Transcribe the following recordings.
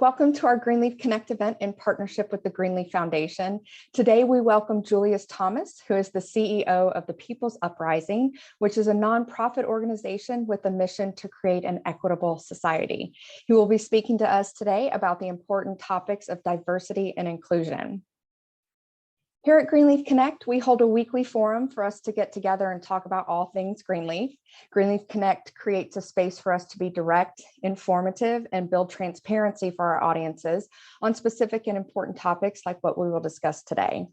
Welcome to our Greenleaf Connect event in partnership with the Greenleaf Foundation. Today, we welcome Julius Thomas, who is the CEO of the People's Uprising, which is a nonprofit organization with a mission to create an equitable society. He will be speaking to us today about the important topics of diversity and inclusion. Here at Greenleaf Connect, we hold a weekly forum for us to get together and talk about all things Greenleaf. Greenleaf Connect creates a space for us to be direct, informative, and build transparency for our audiences on specific and important topics like what we will discuss today.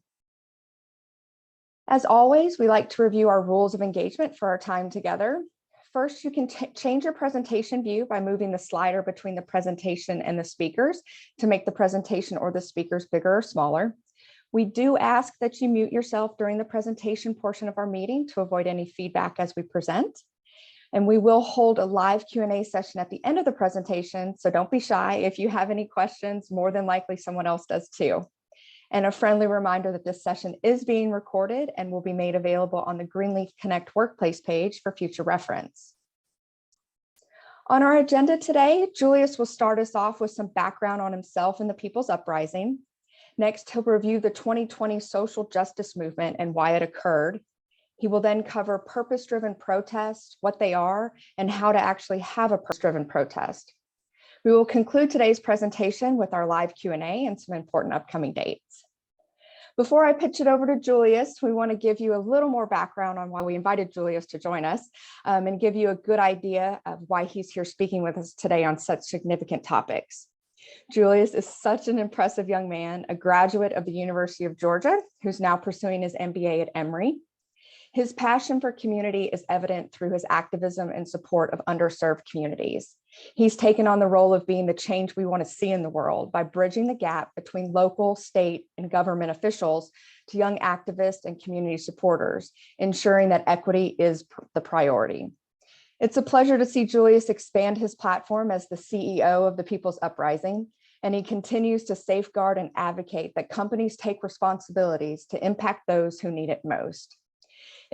As always, we like to review our rules of engagement for our time together. First, you can change your presentation view by moving the slider between the presentation and the speakers to make the presentation or the speakers bigger or smaller. We do ask that you mute yourself during the presentation portion of our meeting to avoid any feedback as we present. And we will hold a live Q&A session at the end of the presentation, so don't be shy. If you have any questions, more than likely someone else does too. And a friendly reminder that this session is being recorded and will be made available on the Greenleaf Connect workplace page for future reference. On our agenda today, Julius will start us off with some background on himself and the People's Uprising. Next, he'll review the 2020 social justice movement and why it occurred. He will then cover purpose-driven protests, what they are, and how to actually have a purpose-driven protest. We will conclude today's presentation with our live Q&A and some important upcoming dates. Before I pitch it over to Julius, we want to give you a little more background on why we invited Julius to join us and give you a good idea of why he's here speaking with us today on such significant topics. Julius is such an impressive young man, a graduate of the University of Georgia, who's now pursuing his MBA at Emory. His passion for community is evident through his activism and support of underserved communities. He's taken on the role of being the change we want to see in the world by bridging the gap between local, state, and government officials to young activists and community supporters, ensuring that equity is the priority. It's a pleasure to see Julius expand his platform as the CEO of the People's Uprising, and he continues to safeguard and advocate that companies take responsibilities to impact those who need it most.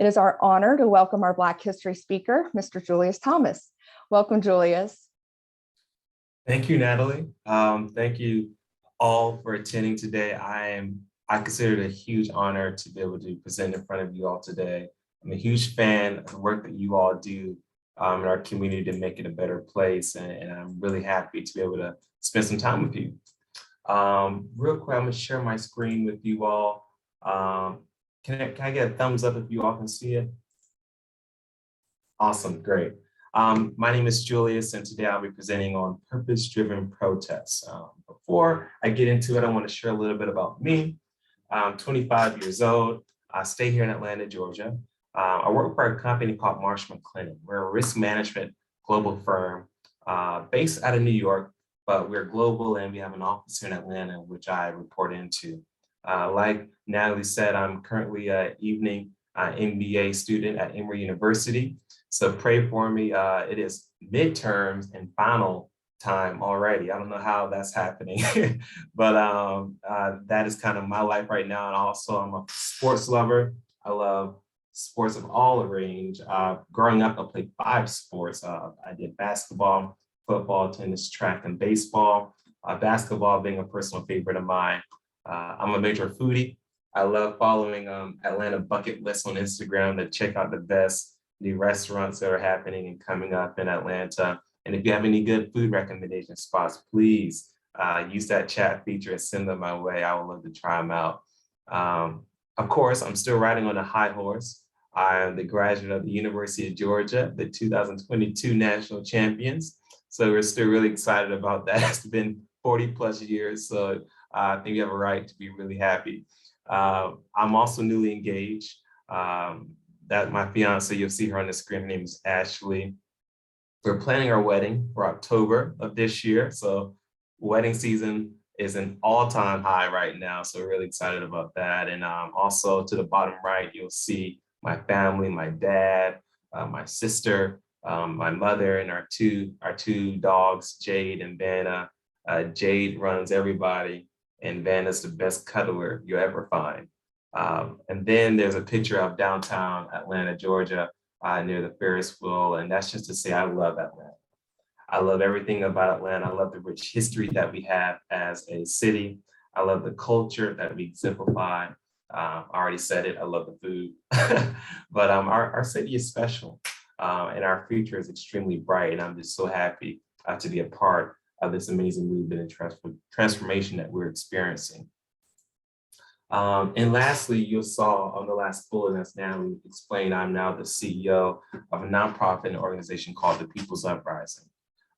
It is our honor to welcome our Black History speaker, Mr. Julius Thomas. Welcome, Julius. Thank you, Natalie. Thank you all for attending today. I consider it a huge honor to be able to present in front of you all today. I'm a huge fan of the work that you all do in our community to make it a better place. And I'm really happy to be able to spend some time with you. Real quick, I'm gonna share my screen with you all. Can I get a thumbs up if you all can see it? Awesome, great. My name is Julius, and today I'll be presenting on purpose-driven protests. Before I get into it, I wanna share a little bit about me. I'm 25 years old. I stay here in Atlanta, Georgia. I work for a company called Marsh McLennan. We're a risk management global firm based out of New York, but we're global and we have an office here in Atlanta, which I report into. Like Natalie said, I'm currently an evening MBA student at Emory University. So pray for me. It is midterms and final time already. I don't know how that's happening, but that is kind of my life right now. And also I'm a sports lover. I love sports of all range. Growing up, I played 5 sports. I did basketball, football, tennis, track, and baseball. Basketball being a personal favorite of mine. I'm a major foodie. I love following Atlanta Bucket List on Instagram to check out the best new restaurants that are happening and coming up in Atlanta. And if you have any good food recommendation spots, please use that chat feature and send them my way. I would love to try them out. Of course, I'm still riding on a high horse. I am the graduate of the University of Georgia, the 2022 national champions. So we're still really excited about that. It's been 40 plus years, so I think you have a right to be really happy. I'm also newly engaged. That my fiance, you'll see her on the screen, her name is Ashley. We're planning our wedding for October of this year. So wedding season is an all-time high right now. So we're really excited about that. And also to the bottom right, you'll see my family, my dad, my sister, my mother, and our two dogs, Jade and Vanna. Jade runs everybody, and Vanna's the best cuddler you ever find. And then there's a picture of downtown Atlanta, Georgia, near the Ferris wheel, and that's just to say I love Atlanta. I love everything about Atlanta. I love the rich history that we have as a city. I love the culture that we exemplify. I already said it, I love the food. But our city is special, and our future is extremely bright. And I'm just so happy to be a part of this amazing movement and transformation that we're experiencing. And lastly, you saw on the last bullet, as Natalie explained, I'm now the CEO of a nonprofit organization called the People's Uprising.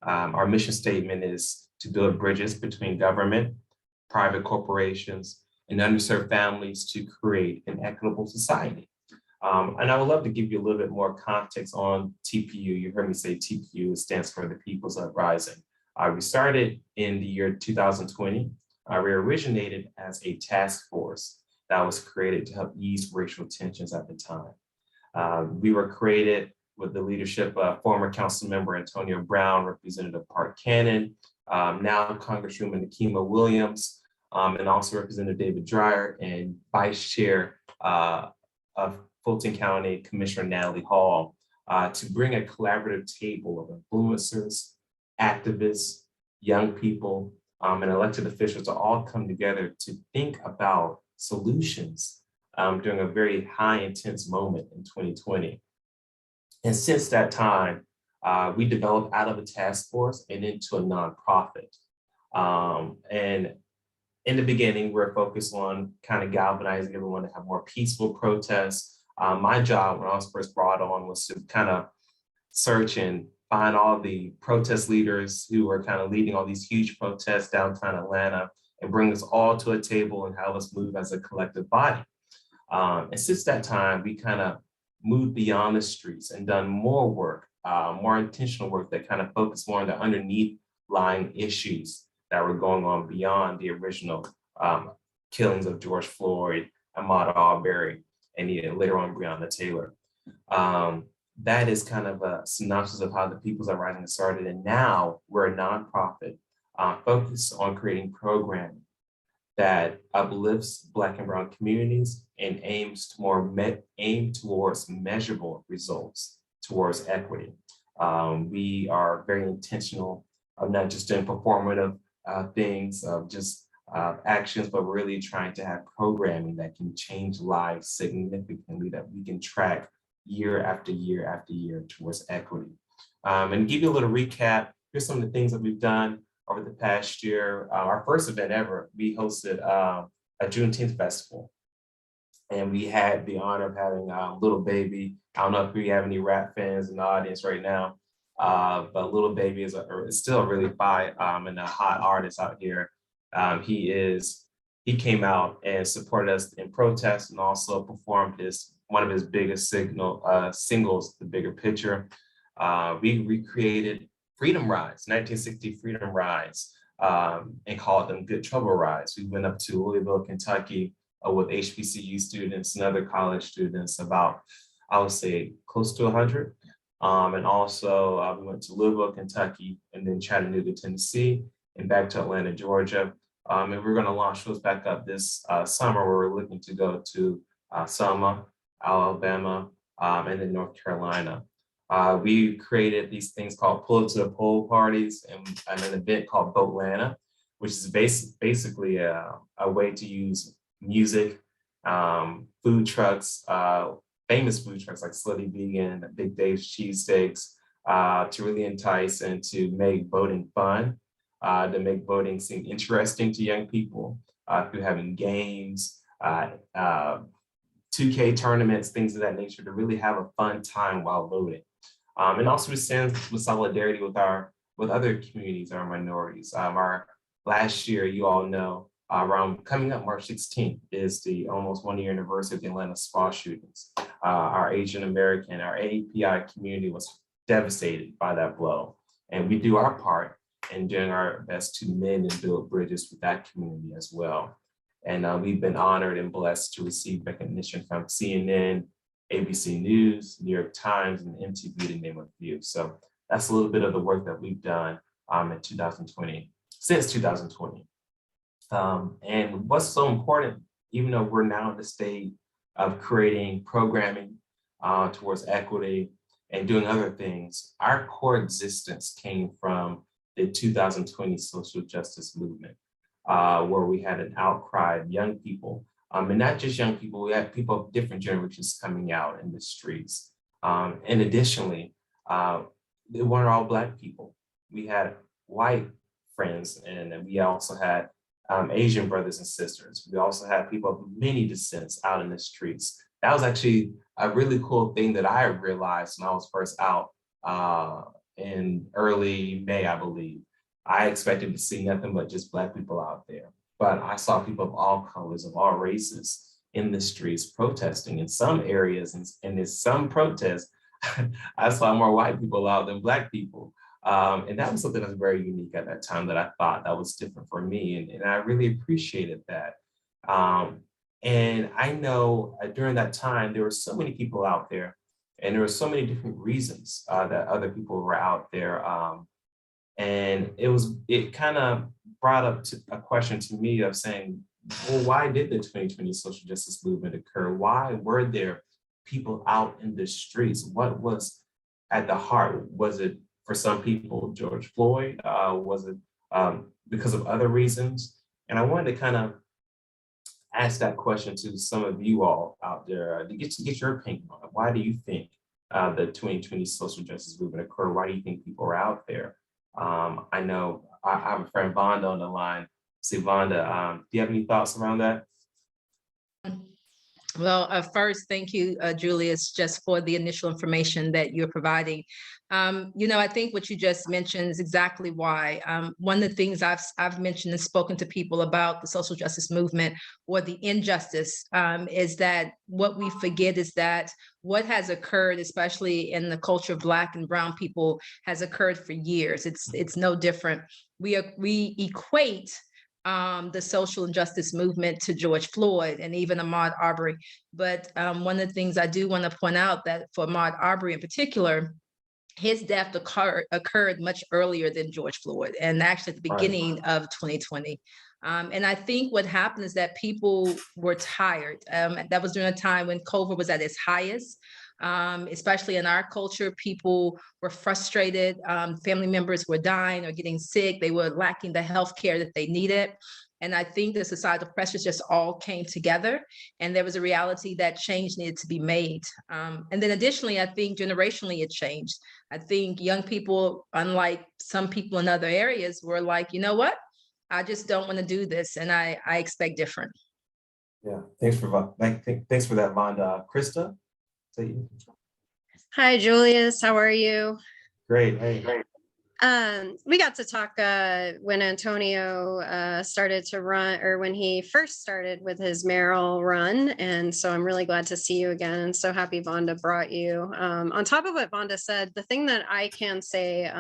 Our mission statement is to build bridges between government, private corporations, and underserved families to create an equitable society. And I would love to give you a little bit more context on TPU. You heard me say TPU, it stands for the People's Uprising. We started in the year 2020. We originated as a task force that was created to help ease racial tensions at the time. We were created with the leadership of former council member Antonio Brown, Representative Park Cannon, now Congresswoman Nikema Williams, and also Representative David Dreyer, and Vice Chair of Fulton County Commissioner Natalie Hall, to bring a collaborative table of influencers, activists, young people, and elected officials to all come together to think about solutions during a very high intense moment in 2020. And since that time, we developed out of a task force and into a nonprofit. And in the beginning, we're focused on kind of galvanizing everyone to have more peaceful protests. My job when I was first brought on was to kind of search and find all the protest leaders who were kind of leading all these huge protests downtown Atlanta and bring us all to a table and have us move as a collective body. And since that time, we kind of moved beyond the streets and done more work, more intentional work that kind of focused more on the underneath lying issues that were going on beyond the original killings of George Floyd, Ahmaud Arbery, and later on Breonna Taylor. That is kind of a synopsis of how the People's Uprising started. And now we're a nonprofit focused on creating programming that uplifts Black and Brown communities and aims towards measurable results towards equity. We are very intentional of not just doing performative things, of just actions, but really trying to have programming that can change lives significantly, that we can track year after year after year towards equity. And give you a little recap, here's some of the things that we've done over the past year. Our first event ever, we hosted a Juneteenth festival. And we had the honor of having Little Baby. I don't know if we have any rap fans in the audience right now, but Little Baby is still a really fine and a hot artist out here. He came out and supported us in protest and also performed one of his biggest singles, The Bigger Picture. We recreated Freedom Rides, 1960 Freedom Rides, and called them Good Trouble Rides. We went up to Louisville, Kentucky with HBCU students and other college students, about, I would say, close to 100. And also we went to Louisville, Kentucky, and then Chattanooga, Tennessee, and back to Atlanta, Georgia. And we're going to launch those back up this summer, where we're looking to go to Selma, Alabama, and then North Carolina. We created these things called Pull It to the Pole parties and an event called Boatlanta, which is basically a way to use music, food trucks, famous food trucks like Slutty Vegan, Big Dave's Cheesesteaks, to really entice and to make voting fun, to make voting seem interesting to young people, through having games, 2K tournaments, things of that nature, to really have a fun time while voting. And also we stand with solidarity with other communities, our minorities. Our last year, you all know, around coming up March 16th is the almost 1 year anniversary of the Atlanta spa shootings. Our Asian American, our API community was devastated by that blow. And we do our part in doing our best to mend and build bridges with that community as well. And we've been honored and blessed to receive recognition from CNN, ABC News, New York Times, and MTV, to name a few. So that's a little bit of the work that we've done since 2020. And what's so important, even though we're now in the state of creating programming towards equity and doing other things, our core existence came from the 2020 social justice movement, where we had an outcry of young people, and not just young people, we had people of different generations coming out in the streets. And additionally, they weren't all Black people. We had white friends, and then we also had Asian brothers and sisters. We also had people of many descents out in the streets. That was actually a really cool thing that I realized when I was first out in early May, I believe. I expected to see nothing but just Black people out there. But I saw people of all colors, of all races in the streets protesting. In some areas and in some protests, I saw more white people out than Black people. And that was something that was very unique at that time that I thought that was different for me. And I really appreciated that. And I know during that time, there were so many people out there, and there were so many different reasons that other people were out there. And it kind of brought up a question to me of saying, well, why did the 2020 social justice movement occur? Why were there people out in the streets? What was at the heart? Was it for some people, George Floyd? Was it because of other reasons? And I wanted to kind of ask that question to some of you all out there to get your opinion on it. Why do you think the 2020 social justice movement occurred? Why do you think people are out there? I know I have a friend, Vonda, on the line. See, Vonda, do you have any thoughts around that? Well, first, thank you, Julius, just for the initial information that you're providing. I think what you just mentioned is exactly why. One of the things I've mentioned and spoken to people about the social justice movement or the injustice is that what we forget is that what has occurred, especially in the culture of Black and Brown people, has occurred for years. It's no different. We equate the social injustice movement to George Floyd and even Ahmaud Arbery. But one of the things I do want to point out that for Ahmaud Arbery in particular, his death occurred much earlier than George Floyd, and actually at the beginning of 2020. And I think what happened is that people were tired. That was during a time when COVID was at its highest. Especially in our culture, people were frustrated. Family members were dying or getting sick. They were lacking the health care that they needed. And I think the societal pressures just all came together, and there was a reality that change needed to be made. And then additionally, I think generationally it changed. I think young people, unlike some people in other areas, were like, you know what? I just don't want to do this, and I expect different. Yeah, thanks for that, Vonda. Krista? Hi, Julius. How are you? Great. Hey. We got to talk when Antonio started to run, or when he first started with his mayoral run. And so I'm really glad to see you again. And so happy Vonda brought you. On top of what Vonda said, the thing that I can say,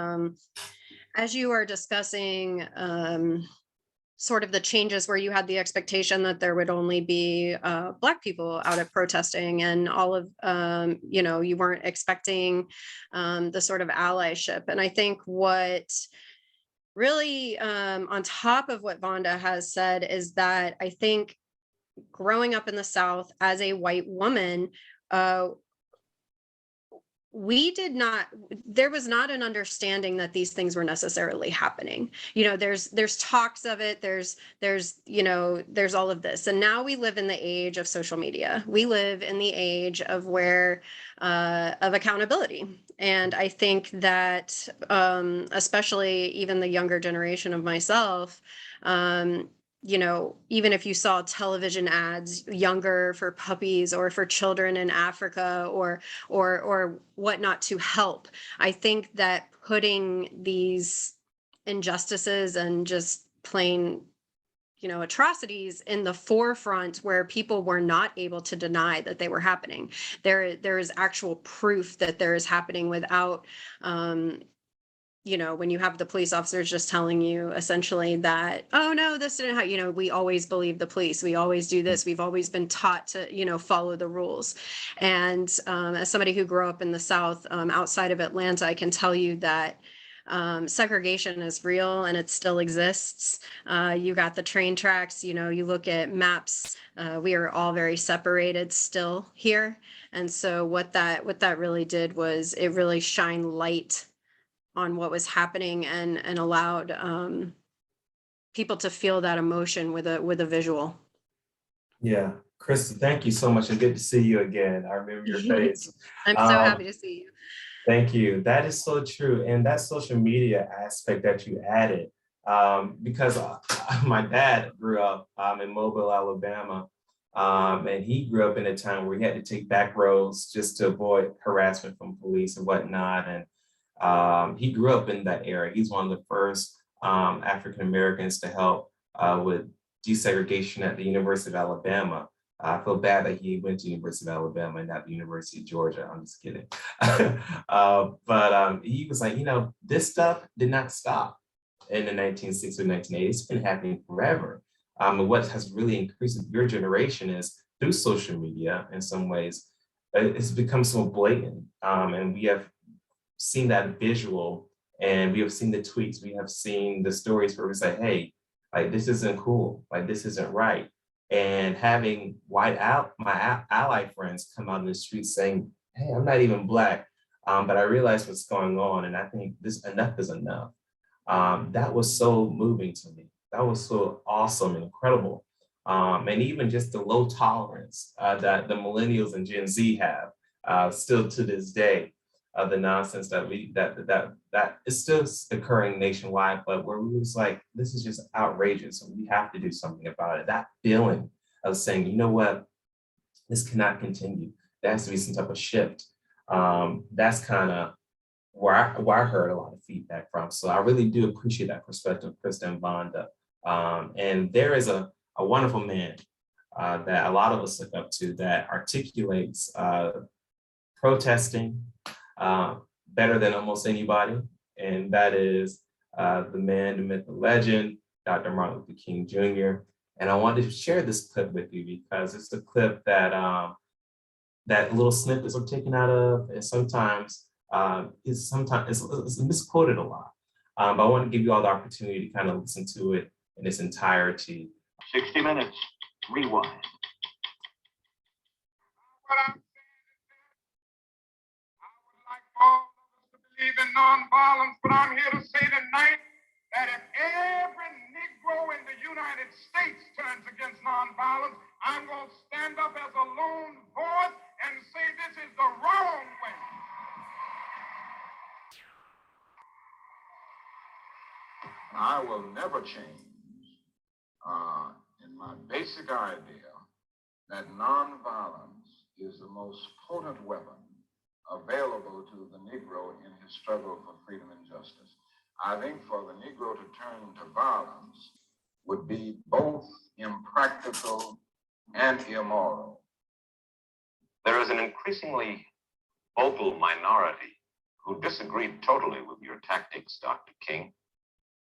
as you are discussing sort of the changes where you had the expectation that there would only be Black people out at protesting, and all of, you weren't expecting the sort of allyship. And I think what really, on top of what Vonda has said, is that I think growing up in the South as a white woman, there was not an understanding that these things were necessarily happening. There's talks of it, there's all of this. And now we live in the age of social media. We live in the age of of accountability. And I think that, especially even the younger generation of myself, even if you saw television ads younger for puppies or for children in Africa or whatnot to help, I think that putting these injustices and just plain, atrocities in the forefront where people were not able to deny that they were happening. There is actual proof that there is happening without, when you have the police officers just telling you essentially that, oh no, this didn't happen. We always believe the police. We always do this. We've always been taught to, follow the rules. And as somebody who grew up in the South, outside of Atlanta, I can tell you that segregation is real and it still exists. You got the train tracks, you look at maps, we are all very separated still here. And so what that really did was it really shined light on what was happening and allowed people to feel that emotion with a visual. Yeah, Krista, thank you so much, and good to see you again. I remember your face. I'm so happy to see you. Thank you. That is so true. And that social media aspect that you added, because my dad grew up in Mobile, Alabama, and he grew up in a time where he had to take back roads just to avoid harassment from police and whatnot. And he grew up in that era. He's one of the first African Americans to help with desegregation at the University of Alabama. I feel bad that he went to University of Alabama and not the University of Georgia. I'm just kidding. But he was like, this stuff did not stop in the 1960s or 1980s. It's been happening forever. And what has really increased with your generation is through social media in some ways, it's become so blatant. And we have seen that visual, and we have seen the tweets, we have seen the stories where we say, hey, like, this isn't cool, like, this isn't right. And having my ally friends come out in the street saying, hey, I'm not even Black, but I realize what's going on, and I think this enough is enough. That was so moving to me. That was so awesome and incredible. And even just the low tolerance that the millennials and Gen Z have still to this day, the nonsense that is still occurring nationwide, but where we was like, this is just outrageous and we have to do something about it. That feeling of saying, you know what, this cannot continue. There has to be some type of shift. That's kind of where I heard a lot of feedback from. So I really do appreciate that perspective, Krista and Vonda. And there is a wonderful man that a lot of us look up to that articulates protesting better than almost anybody. And that is the man, the myth, the legend, Dr. Martin Luther King Jr. And I wanted to share this clip with you because it's a clip that that little snippets are taken out of, and sometimes it's misquoted a lot. But I want to give you all the opportunity to kind of listen to it in its entirety. 60 minutes, rewind. All of us to believe in nonviolence, but I'm here to say tonight that if every Negro in the United States turns against nonviolence, I'm going to stand up as a lone voice and say this is the wrong way. I will never change in my basic idea that nonviolence is the most potent weapon available to the Negro in his struggle for freedom and justice. I think for the Negro to turn to violence would be both impractical and immoral. There is an increasingly vocal minority who disagree totally with your tactics, Dr. King.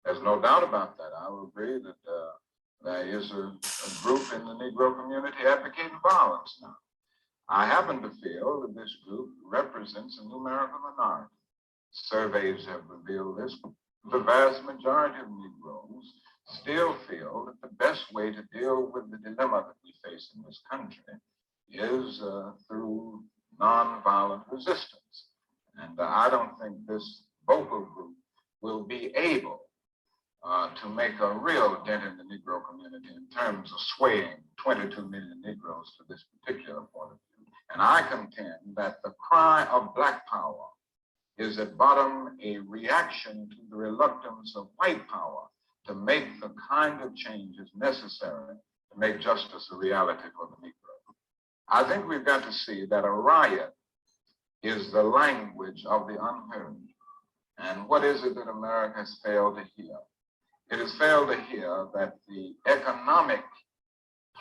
There's no doubt about that. I will agree that there is a group in the Negro community advocating violence now. I happen to feel that this group represents a numerical minority. Surveys have revealed this. The vast majority of Negroes still feel that the best way to deal with the dilemma that we face in this country is through nonviolent resistance. And I don't think this vocal group will be able to make a real dent in the Negro community in terms of swaying 22 million Negroes to this particular point of view. And I contend that the cry of Black power is at bottom a reaction to the reluctance of white power to make the kind of changes necessary to make justice a reality for the Negro. I think we've got to see that a riot is the language of the unheard. And what is it that America has failed to hear? It has failed to hear that the economic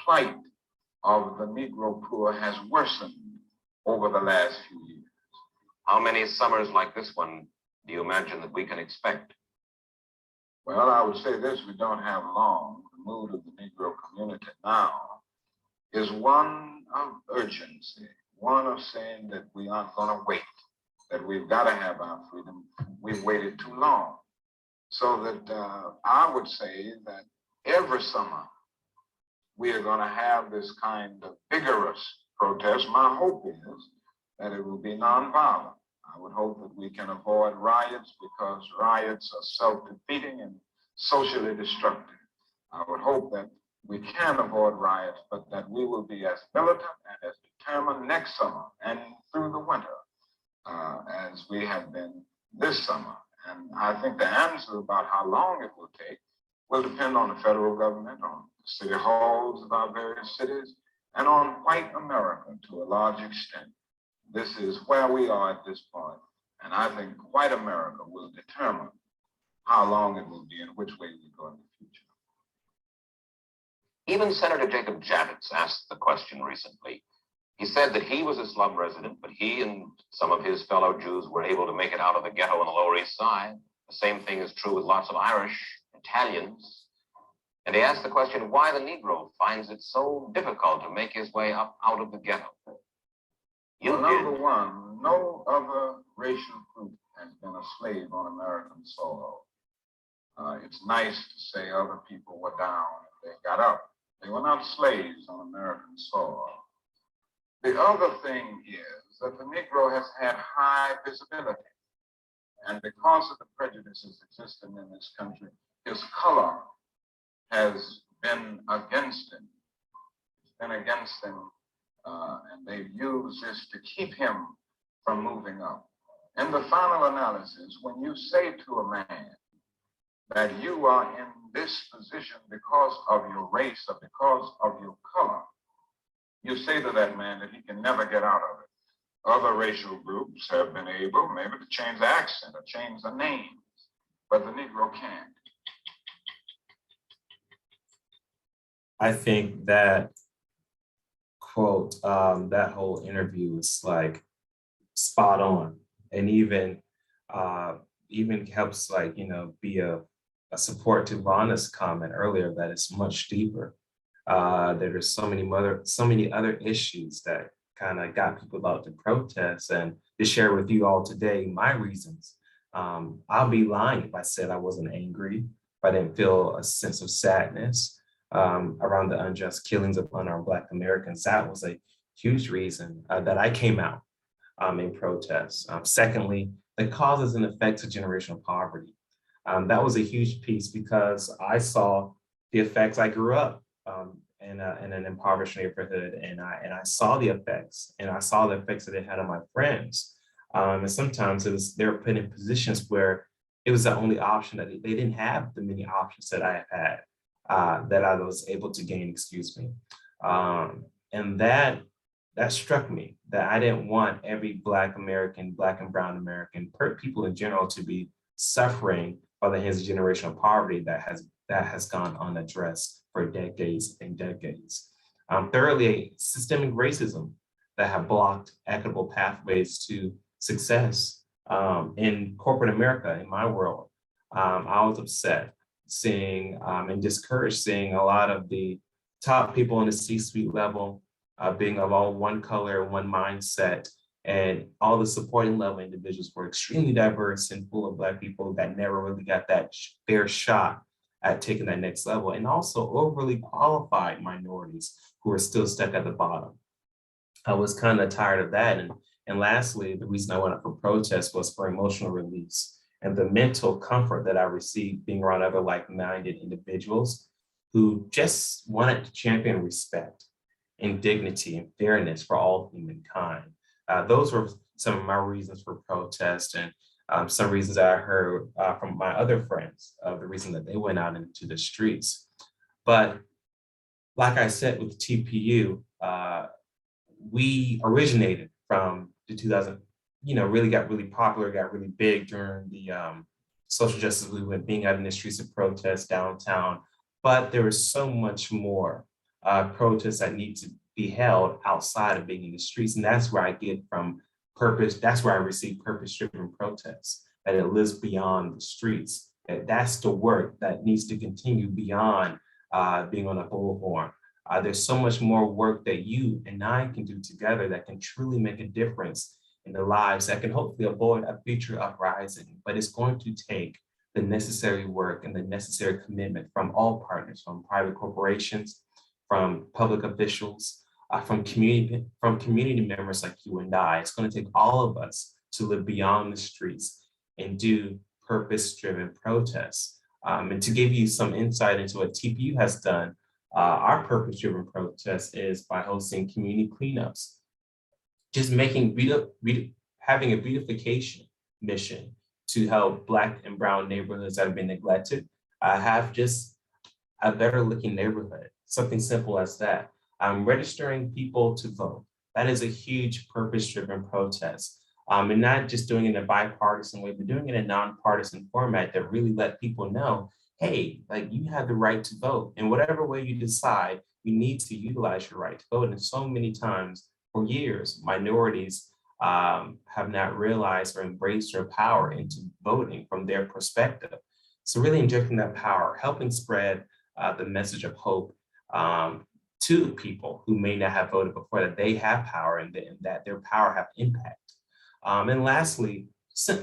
plight of the Negro poor has worsened over the last few years. How many summers like this one do you imagine that we can expect? Well, I would say this, we don't have long. The mood of the Negro community now is one of urgency, one of saying that we aren't going to wait. that we've got to have our freedom. We've waited too long. So that I would say that every summer we are going to have this kind of vigorous protest. My hope is that it will be nonviolent. I would hope that we can avoid riots because riots are self-defeating and socially destructive. I would hope that we can avoid riots, but that we will be as militant and as determined next summer and through the winter as we have been this summer. And I think the answer about how long it will take will depend on the federal government, on the city halls of our various cities, and on white America to a large extent. This is where we are at this point, and I think white America will determine how long it will be and which way we go in the future. Even Senator Jacob Javits asked the question recently. He said that he was a slum resident, but he and some of his fellow Jews were able to make it out of the ghetto on the Lower East Side. The same thing is true with lots of Irish, Italians. And he asked the question why the Negro finds it so difficult to make his way up out of the ghetto. Well, number one, no other racial group has been a slave on American soil. It's nice to say other people were down and they got up. They were not slaves on American soil. The other thing is that the Negro has had high visibility. And because of the prejudices existing in this country, his color has been against him. It's been against him, and they've used this to keep him from moving up. In the final analysis, when you say to a man that you are in this position because of your race or because of your color, you say to that man that he can never get out of it. Other racial groups have been able maybe to change the accent or change the names, but the Negro can't. I think that quote, that whole interview is like spot on, and even helps like, be a support to Vanna's comment earlier that it's much deeper. There's so many other issues that kind of got people out to protest, and to share with you all today my reasons. I'll be lying if I said I wasn't angry, if I didn't feel a sense of sadness around the unjust killings of unarmed Black Americans. That was a huge reason that I came out in protest. Secondly, the causes and effects of generational poverty. That was a huge piece because I saw the effects. I grew up in an impoverished neighborhood, and I saw the effects, and I saw the effects that it had on my friends. And sometimes they were put in positions where it was the only option that they didn't have the many options that I had, that I was able to gain, and that struck me, that I didn't want every Black American, Black and Brown American, people in general, to be suffering by the hands of generational poverty that has gone unaddressed for decades and decades. Thirdly, systemic racism that have blocked equitable pathways to success in corporate America, in my world. I was upset seeing and discouraged seeing a lot of the top people in the C-suite level being of all one color, one mindset, and all the supporting level individuals were extremely diverse and full of Black people that never really got that fair shot at taking that next level, and also overly qualified minorities who are still stuck at the bottom. I was kind of tired of that. And lastly, the reason I went up for protest was for emotional release and the mental comfort that I received being around other like-minded individuals who just wanted to champion respect and dignity and fairness for all humankind. Those were some of my reasons for protest, and some reasons I heard from my other friends of the reason that they went out into the streets. But like I said with TPU, we originated from the 2000, really got really popular, got really big during the social justice movement, being out in the streets of protest downtown. But there is so much more protests that need to be held outside of being in the streets. And that's where I get from purpose. That's where I receive purpose-driven protests, that it lives beyond the streets. That's the work that needs to continue beyond being on a bullhorn. There's so much more work that you and I can do together that can truly make a difference and the lives that can hopefully avoid a future uprising. But it's going to take the necessary work and the necessary commitment from all partners, from private corporations, from public officials, from community members like you and I. It's going to take all of us to live beyond the streets and do purpose-driven protests. And to give you some insight into what TPU has done, our purpose-driven protest is by hosting community cleanups, just making having a beautification mission to help Black and brown neighborhoods that have been neglected have just a better looking neighborhood. Something simple as that. Registering people to vote. That is a huge purpose-driven protest. And not just doing it in a bipartisan way, but doing it in a nonpartisan format that really let people know, hey, like you have the right to vote. In whatever way you decide, you need to utilize your right to vote. And so many times for years, minorities have not realized or embraced their power into voting from their perspective. So really injecting that power, helping spread the message of hope to people who may not have voted before, that they have power and that their power have impact. And lastly,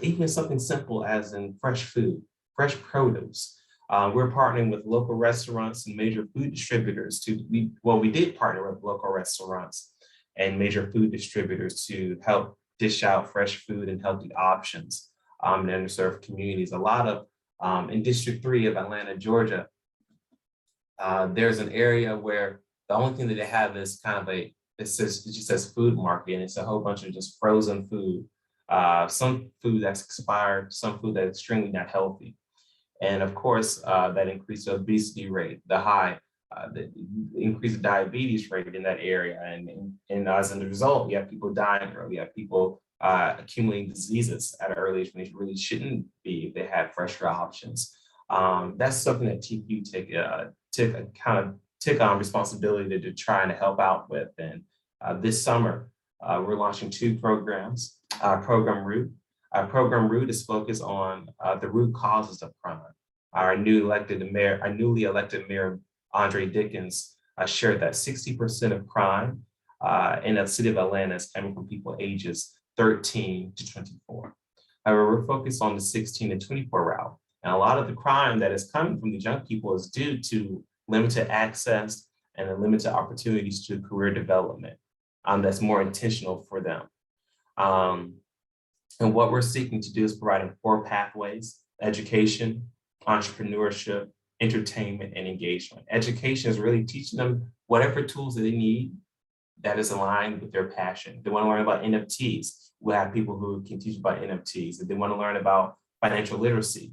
even something simple as in fresh food, fresh produce. We're partnering with local restaurants and major food distributors we did partner with local restaurants and major food distributors to help dish out fresh food and healthy options in underserved communities. A lot of, in District 3 of Atlanta, Georgia, there's an area where the only thing that they have is kind of it just says food market, and it's a whole bunch of just frozen food. Some food that's expired, some food that's extremely not healthy. And of course, that increased obesity rate, the increased diabetes rate in that area. And as a result, you have people dying early, you have people accumulating diseases at an early age when they really shouldn't be if they had fresher options. That's something that TPU took on responsibility to try and help out with. And this summer, we're launching 2 programs. Program Root. Program Root is focused on the root causes of crime. Our newly elected mayor, Andre Dickens, shared that 60% of crime in the city of Atlanta is coming from people ages 13 to 24. However, we're focused on the 16 to 24 route. And a lot of the crime that is coming from these young people is due to limited access and the limited opportunities to career development that's more intentional for them. And what we're seeking to do is providing 4 pathways: education, entrepreneurship, entertainment, and engagement. Education is really teaching them whatever tools that they need that is aligned with their passion. If they want to learn about NFTs, we'll have people who can teach about NFTs. If they want to learn about financial literacy,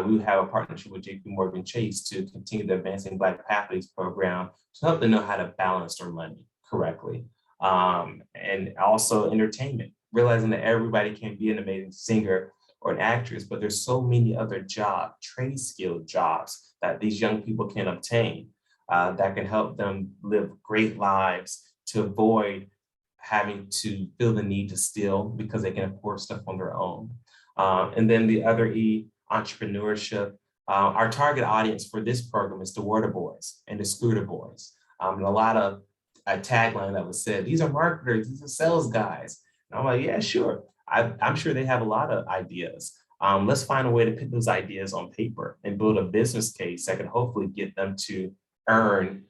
we have a partnership with JPMorgan Chase to continue the Advancing Black Pathways program to help them know how to balance their money correctly. And also entertainment, realizing that everybody can be an amazing singer or an actress, but there's so many other trade skill jobs that these young people can obtain that can help them live great lives to avoid having to feel the need to steal because they can afford stuff on their own. And then the other E, entrepreneurship. Our target audience for this program is the water boys and the scooter boys. And a lot of a tagline that was said, these are marketers, these are sales guys. And I'm like, yeah, sure. I'm sure they have a lot of ideas. Let's find a way to put those ideas on paper and build a business case that can hopefully get them to earn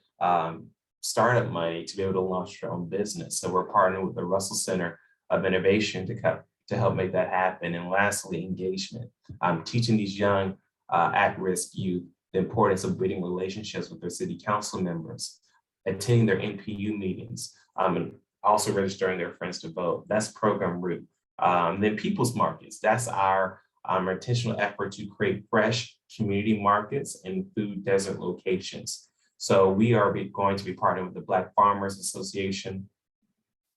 startup money to be able to launch their own business. So we're partnering with the Russell Center of Innovation to help make that happen. And lastly, engagement. Teaching these young at-risk youth the importance of building relationships with their city council members, attending their NPU meetings, and also registering their friends to vote. That's Program Root. Then People's Markets. That's our intentional effort to create fresh community markets in food desert locations. So we are going to be partnering with the Black Farmers Association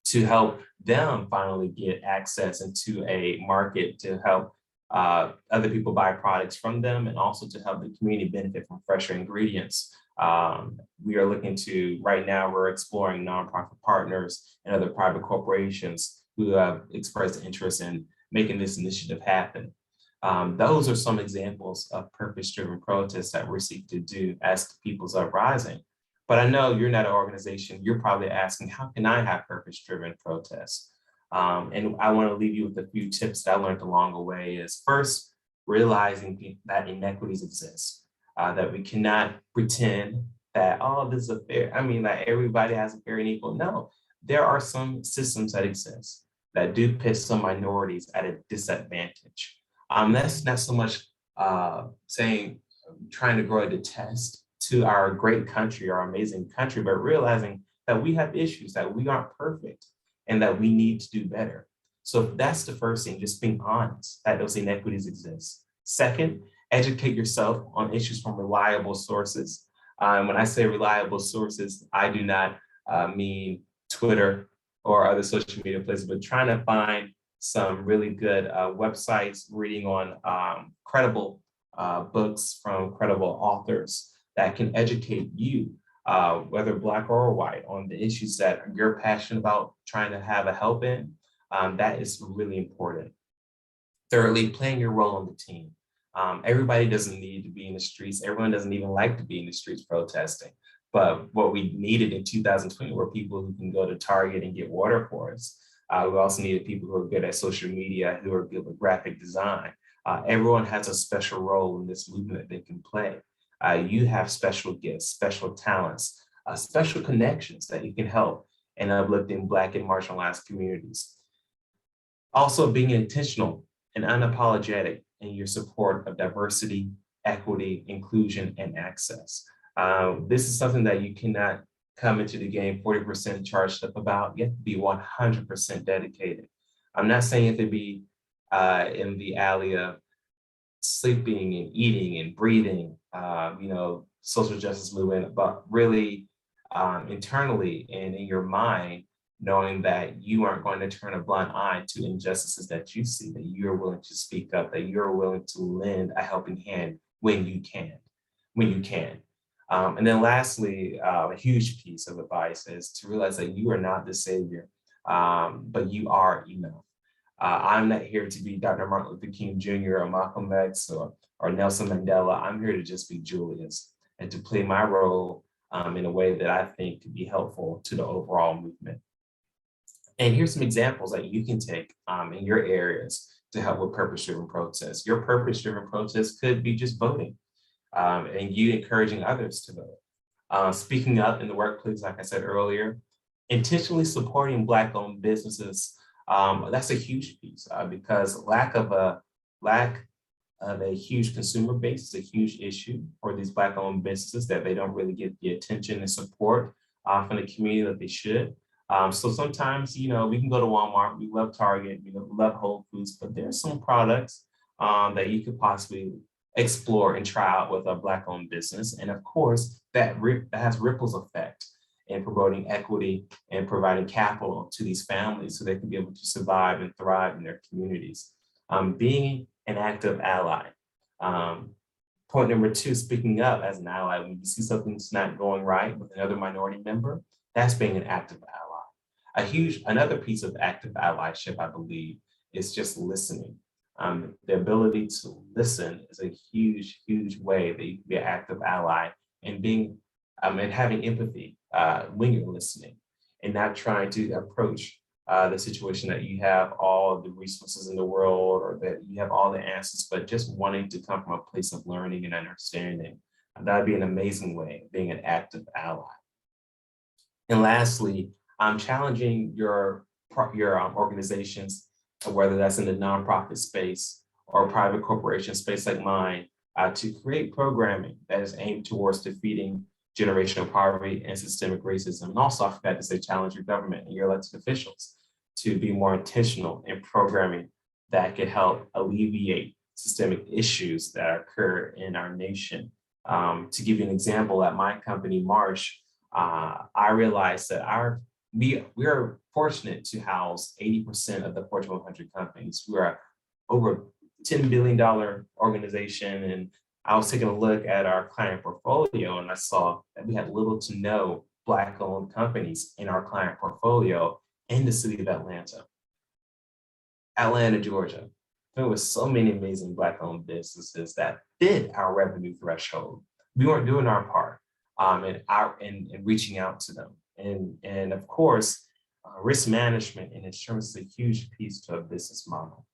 to help them finally get access into a market to help other people buy products from them, and also to help the community benefit from fresher ingredients. We are looking to, right now, we're exploring nonprofit partners and other private corporations who have expressed interest in making this initiative happen. Those are some examples of purpose-driven protests that we're seeking to do as the People's Uprising. But I know you're not an organization, you're probably asking, how can I have purpose-driven protests? And I want to leave you with a few tips that I learned along the way is first, realizing that inequities exist, that we cannot pretend that, oh, this is a fair, I mean, that everybody has a fair and equal. No, there are some systems that exist that do pit some minorities at a disadvantage. That's not so much saying, trying to grow a detest to our great country, our amazing country, but realizing that we have issues, that we aren't perfect, and that we need to do better. So that's the first thing, just being honest that those inequities exist. Second, educate yourself on issues from reliable sources. When I say reliable sources, I do not mean Twitter or other social media places, but trying to find some really good websites, reading on credible books from credible authors that can educate you, whether Black or white, on the issues that you're passionate about trying to have a help in. That is really important. Thirdly, playing your role on the team. Everybody doesn't need to be in the streets. Everyone doesn't even like to be in the streets protesting. But what we needed in 2020 were people who can go to Target and get water for us. We also needed people who are good at social media, who are good with graphic design. Everyone has a special role in this movement that they can play. You have special gifts, special talents, special connections that you can help in uplifting Black and marginalized communities. Also, being intentional and unapologetic in your support of diversity, equity, inclusion, and access. This is something that you cannot come into the game 40% charged up about. You have to be 100% dedicated. I'm not saying you have to be in the alley of sleeping and eating and breathing, social justice movement, but really internally and in your mind, knowing that you aren't going to turn a blind eye to injustices that you see, that you're willing to speak up, that you're willing to lend a helping hand when you can. And then lastly, a huge piece of advice is to realize that you are not the savior, but you are enough. I'm not here to be Dr. Martin Luther King Jr. or Malcolm X or Nelson Mandela. I'm here to just be Julius and to play my role in a way that I think could be helpful to the overall movement. And here's some examples that you can take in your areas to help with purpose-driven protests. Your purpose-driven protest could be just voting and you encouraging others to vote. Speaking up in the workplace, like I said earlier, intentionally supporting Black-owned businesses. That's a huge piece because lack of a huge consumer base is a huge issue for these Black-owned businesses, that they don't really get the attention and support from the community that they should. So sometimes, we can go to Walmart, we love Target, we love Whole Foods, but there's some products that you could possibly explore and try out with a Black-owned business. And of course, that has ripples effect in promoting equity and providing capital to these families so they can be able to survive and thrive in their communities. Being an active ally. Point number 2, speaking up as an ally. When you see something's not going right with another minority member, that's being an active ally. Another piece of active allyship, I believe, is just listening. The ability to listen is a huge, huge way that you can be an active ally, and being and having empathy when you're listening and not trying to approach the situation that you have all the resources in the world or that you have all the answers, but just wanting to come from a place of learning and understanding. That'd be an amazing way of being an active ally. And lastly, challenging your organizations, whether that's in the nonprofit space or private corporation space like mine, to create programming that is aimed towards defeating generational poverty and systemic racism. And also, I forgot to say, challenge your government and your elected officials to be more intentional in programming that could help alleviate systemic issues that occur in our nation. To give you an example, at my company, Marsh, I realized that we are fortunate to house 80% of the Fortune 100 companies. We are over $10 billion organization. And I was taking a look at our client portfolio and I saw that we had little to no Black-owned companies in our client portfolio in the city of Atlanta, Georgia. There was so many amazing Black-owned businesses that fit our revenue threshold. We weren't doing our part in reaching out to them. And of course, Risk management and insurance is a huge piece to a business model.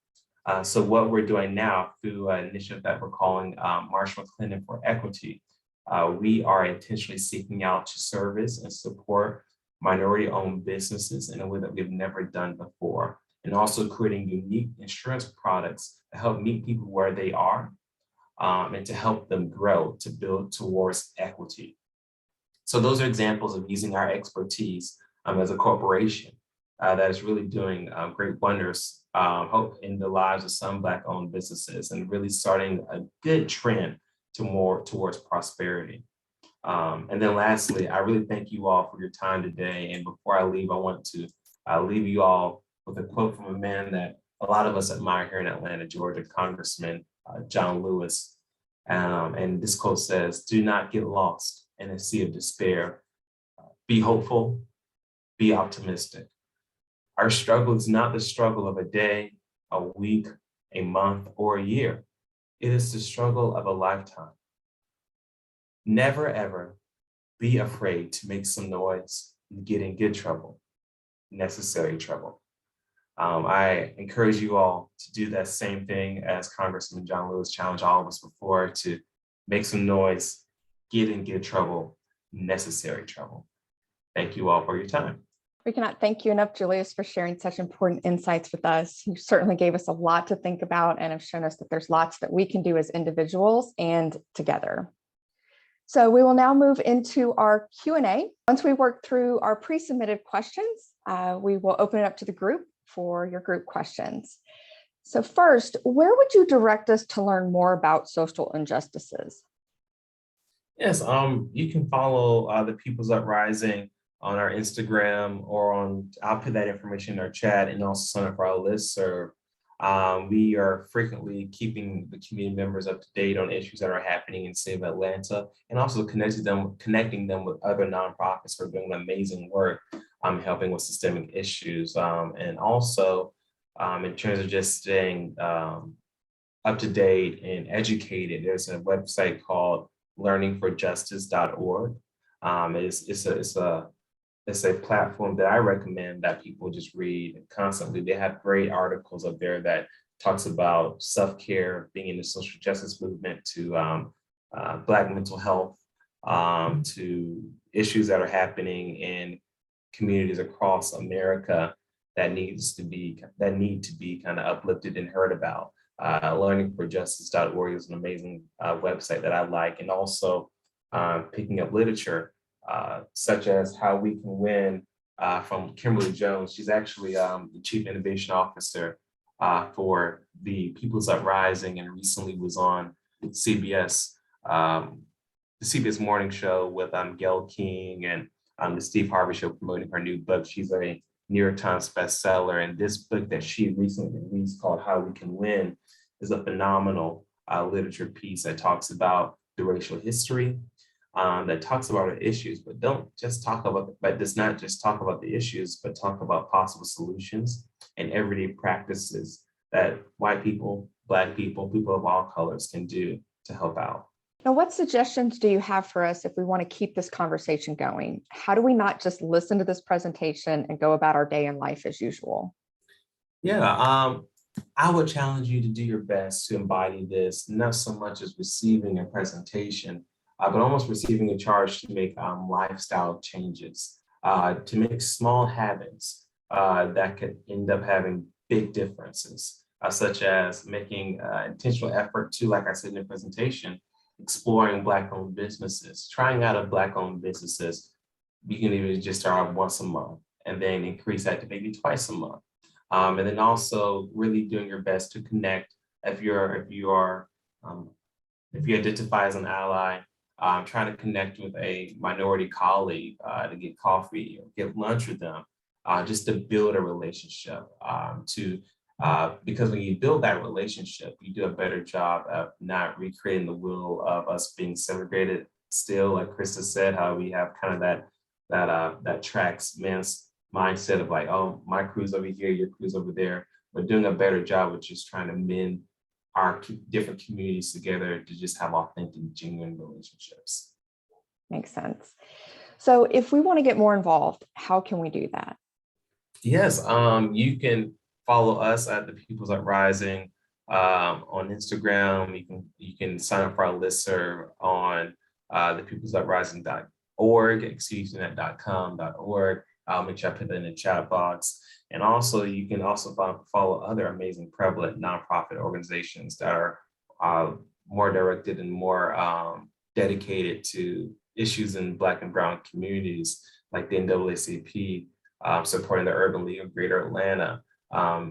So what we're doing now through an initiative that we're calling Marsh McLennan for Equity, we are intentionally seeking out to service and support minority-owned businesses in a way that we've never done before, and also creating unique insurance products to help meet people where they are and to help them grow, to build towards equity. So those are examples of using our expertise as a corporation that is really doing great wonders hope in the lives of some Black-owned businesses and really starting a good trend to more towards prosperity. And then lastly, I really thank you all for your time today. And before I leave, I want to leave you all with a quote from a man that a lot of us admire here in Atlanta, Georgia, Congressman John Lewis. And this quote says, "Do not get lost in a sea of despair. Be hopeful, be optimistic. Our struggle is not the struggle of a day, a week, a month, or a year. It is the struggle of a lifetime. Never, ever be afraid to make some noise and get in good trouble, necessary trouble." I encourage you all to do that same thing as Congressman John Lewis challenged all of us before, to make some noise, get in good trouble, necessary trouble. Thank you all for your time. We cannot thank you enough, Julius, for sharing such important insights with us. You certainly gave us a lot to think about and have shown us that there's lots that we can do as individuals and together. So we will now move into our Q&A. Once we work through our pre-submitted questions, we will open it up to the group for your group questions. So first, where would you direct us to learn more about social injustices? Yes, you can follow the People's Uprising on our Instagram or I'll put that information in our chat, and also sign up for our listserv. We are frequently keeping the community members up to date on issues that are happening in the state of Atlanta, and also connecting them with other nonprofits who are doing amazing work helping with systemic issues. And also in terms of just staying up to date and educated, there's a website called learningforjustice.org. It's a platform that I recommend that people just read constantly. They have great articles up there that talks about self-care, being in the social justice movement, to Black mental health, to issues that are happening in communities across America that need to be kind of uplifted and heard about. Learningforjustice.org is an amazing website that I like, and also picking up literature such as How We Can Win from Kimberly Jones. She's actually the Chief Innovation Officer for the People's Uprising, and recently was on CBS, the CBS Morning Show with Gayle King and the Steve Harvey Show, promoting her new book. She's a New York Times bestseller, and this book that she recently released called How We Can Win is a phenomenal literature piece that talks about the racial history, that talks about the issues, but does not just talk about the issues, but talk about possible solutions and everyday practices that white people, Black people, people of all colors can do to help out. Now, what suggestions do you have for us if we want to keep this conversation going? How do we not just listen to this presentation and go about our day in life as usual? Yeah, I would challenge you to do your best to embody this, not so much as receiving a presentation, but almost receiving a charge to make lifestyle changes, to make small habits that could end up having big differences, such as making intentional effort to, like I said in the presentation, exploring Black-owned businesses, trying out Black-owned businesses. You can even just start once a month and then increase that to maybe twice a month. And then also really doing your best to connect if you identify as an ally, trying to connect with a minority colleague to get coffee or get lunch with them, just to build a relationship, because when you build that relationship, you do a better job of not recreating the will of us being segregated still, like Krista said, how we have kind of that tracks man's mindset of like, oh, my crew's over here, your crew's over there. We're doing a better job of just trying to mend our different communities together to just have authentic, genuine relationships. Makes sense. So if we want to get more involved, how can we do that? Yes, you can follow us at the People's Uprising on Instagram. You can sign up for our listserv on the peoplesuprising.org, excuse me, .com.org. I'll make sure I put that in the chat box. And also, you can also follow other amazing prevalent nonprofit organizations that are more directed and more dedicated to issues in Black and Brown communities, like the NAACP, supporting the Urban League of Greater Atlanta.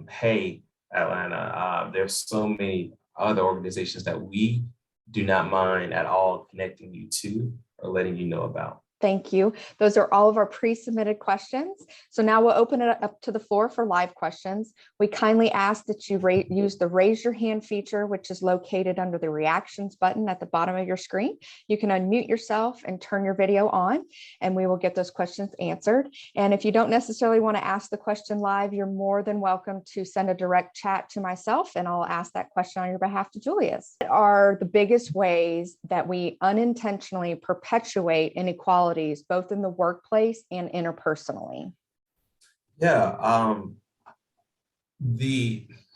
Hey, Atlanta, there's so many other organizations that we do not mind at all connecting you to or letting you know about. Thank you. Those are all of our pre-submitted questions. So now we'll open it up to the floor for live questions. We kindly ask that you use the raise your hand feature, which is located under the reactions button at the bottom of your screen. You can unmute yourself and turn your video on, and we will get those questions answered. And if you don't necessarily want to ask the question live, you're more than welcome to send a direct chat to myself, and I'll ask that question on your behalf to Julius. What are the biggest ways that we unintentionally perpetuate inequality both in the workplace and interpersonally? Yeah,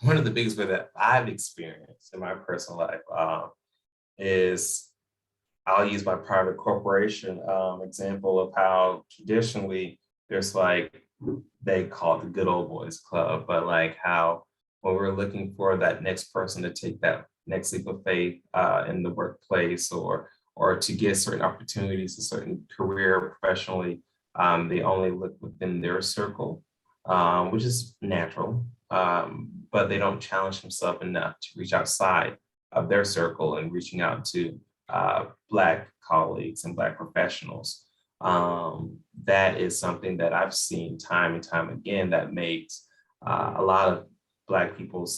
one of the biggest ways that I've experienced in my personal life is, I'll use my private corporation example of how traditionally there's like, they call it the good old boys club, but like how when we're looking for that next person to take that next leap of faith in the workplace, or to get certain opportunities, a certain career professionally, they only look within their circle, which is natural, but they don't challenge themselves enough to reach outside of their circle and reaching out to Black colleagues and Black professionals. That is something that I've seen time and time again that makes a lot of Black people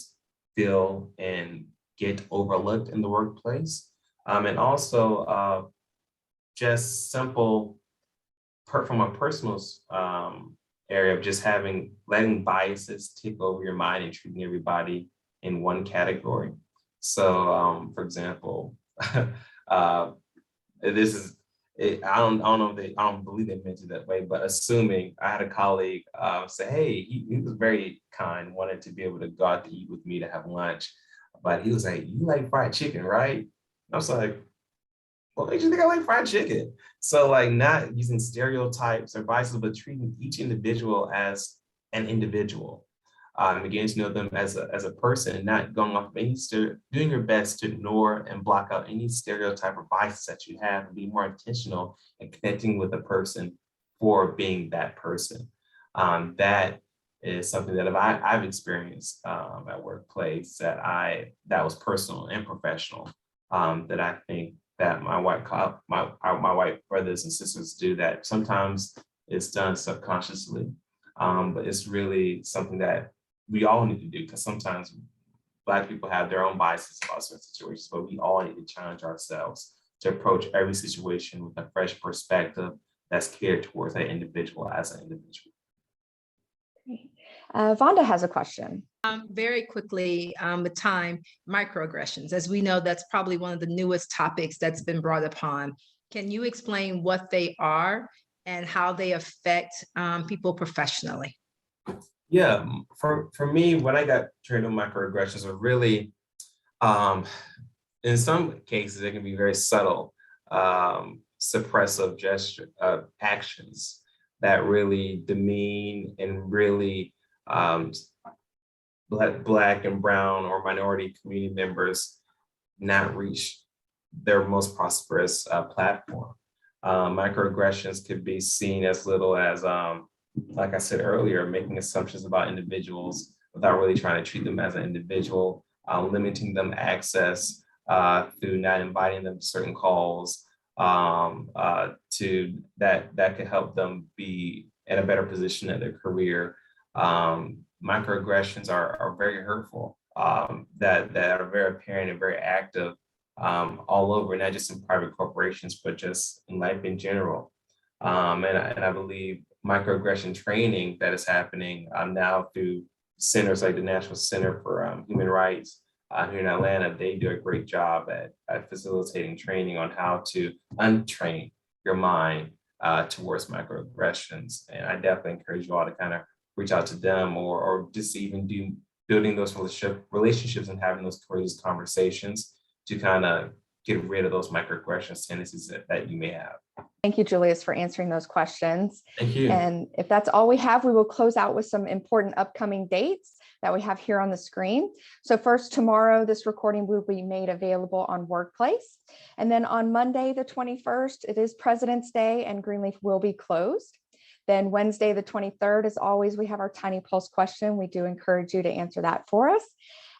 feel and get overlooked in the workplace. And also just simple, from a personal area of just letting biases take over your mind and treating everybody in one category. So for example, this is, I don't know if I don't believe they meant it that way, but assuming I had a colleague say, hey, he was very kind, wanted to be able to go out to eat with me to have lunch, but he was like, you like fried chicken, right? I was like, what makes you think I like fried chicken? So like, not using stereotypes or biases, but treating each individual as an individual. Getting to know them as a person, and not going off of any doing your best to ignore and block out any stereotype or biases that you have, and be more intentional and connecting with a person for being that person. That is something that I've experienced at workplace that was personal and professional. That I think that my white brothers and sisters do, that sometimes it's done subconsciously, but it's really something that we all need to do, because sometimes Black people have their own biases about certain situations, but we all need to challenge ourselves to approach every situation with a fresh perspective that's catered towards that individual as an individual. Great. Vonda has a question. Very quickly, with time, microaggressions. As we know, that's probably one of the newest topics that's been brought upon. Can you explain what they are and how they affect people professionally? Yeah, for me, when I got trained on microaggressions, are really, in some cases, they can be very subtle, suppressive actions that really demean and really Black and Brown or minority community members not reach their most prosperous platform. Microaggressions could be seen as little as, like I said earlier, making assumptions about individuals without really trying to treat them as an individual, limiting them access through not inviting them to certain calls, to that could help them be in a better position in their career. Microaggressions are very hurtful, that are very apparent and very active all over, not just in private corporations, but just in life in general. And I believe microaggression training that is happening now through centers like the National Center for Human Rights here in Atlanta, they do a great job at facilitating training on how to untrain your mind towards microaggressions. And I definitely encourage you all to kind of reach out to them, or just even building those relationships and having those courageous conversations to kind of get rid of those microaggressions tendencies that you may have. Thank you, Julius, for answering those questions. Thank you. And if that's all we have, we will close out with some important upcoming dates that we have here on the screen. So first, tomorrow, this recording will be made available on Workplace. And then on Monday, the 21st, it is President's Day and Greenleaf will be closed. Then Wednesday, the 23rd, as always, we have our Tiny Pulse question. We do encourage you to answer that for us.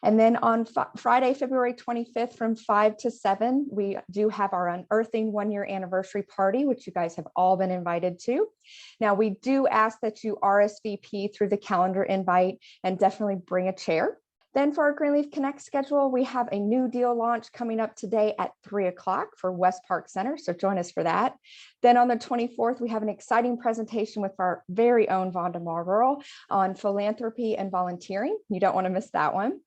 And then on Friday, February 25th from 5 to 7, we do have our Unearthing 1-year anniversary party, which you guys have all been invited to. Now, we do ask that you RSVP through the calendar invite and definitely bring a chair. Then for our Greenleaf Connect schedule, we have a new deal launch coming up today at 3 o'clock for West Park Center, so join us for that. Then on the 24th, we have an exciting presentation with our very own Vonda Marlborough on philanthropy and volunteering. You don't want to miss that one.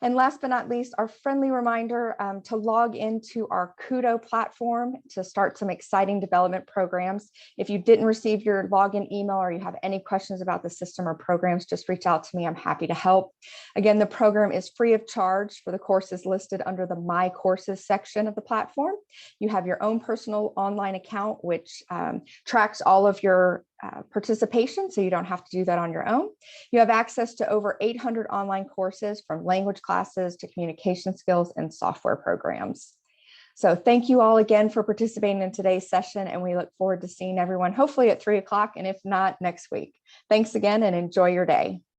And last but not least, our friendly reminder to log into our Kudo platform to start some exciting development programs. If you didn't receive your login email or you have any questions about the system or programs, just reach out to me. I'm happy to help. Again, the program is free of charge for the courses listed under the My Courses section of the platform. You have your own personal online account, which tracks all of your participation, so you don't have to do that on your own. You have access to over 800 online courses from language classes to communication skills and software programs. So thank you all again for participating in today's session, and we look forward to seeing everyone hopefully at 3 o'clock, and if not, next week. Thanks again and enjoy your day.